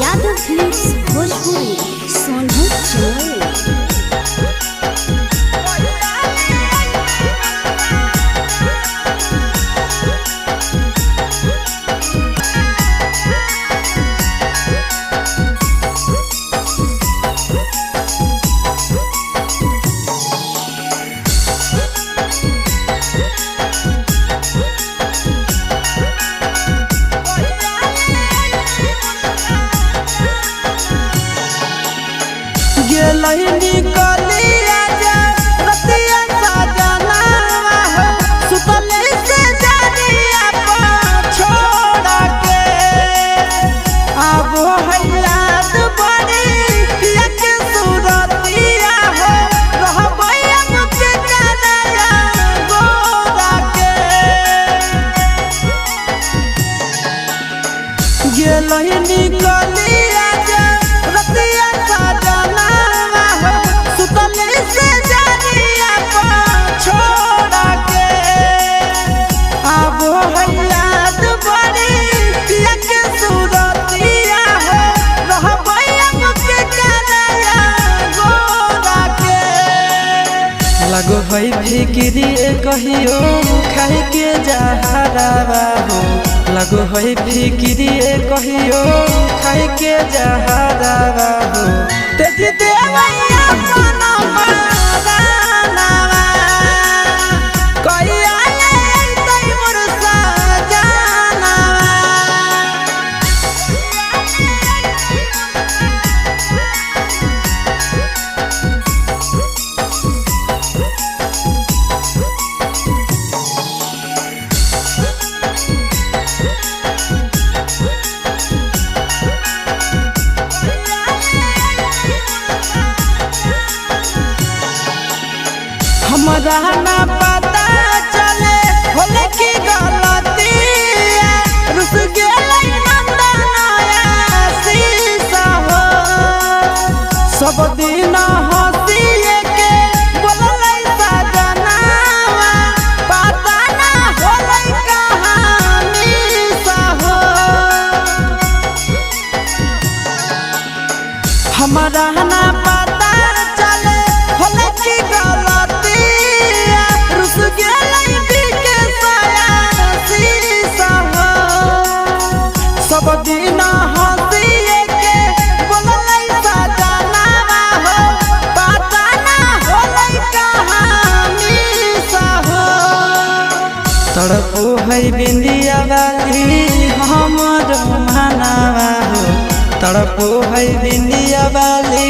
Yadav films Bhojpuri Sonu चोर। निकलिया जा रतिया सजना सुतले से जानिया छोड़ा के अब है याद बड़ी एक सूरतिया हो रहबै मुझे जाना गोरा के गेलही निकलिया जा रतिया सजना से जानिया छोड़ा के अब है याद बड़ी एक सूरतिया हो रहबै मुझे जाना गोरा के लगो है फिक्री कहियो खाए के जहरावा हो लगो है फिक्री कहियो खाए के जहरावा हो तेजी देवैया हमरा ना पता चले होले की गलती रुस गेलै नंदनया शीशा हो सब दिन हंसिए के बोललै सजनावा पता ना होलै कहानी सा हो हमरा ना पता चले होले की गलती सब दिन हंसिए के बोललै सजनावा हो पता ना होलै कहानी सा हो तड़पो है बिंदिया वाली हमर मनावा हो तड़पो है बिंदिया वाली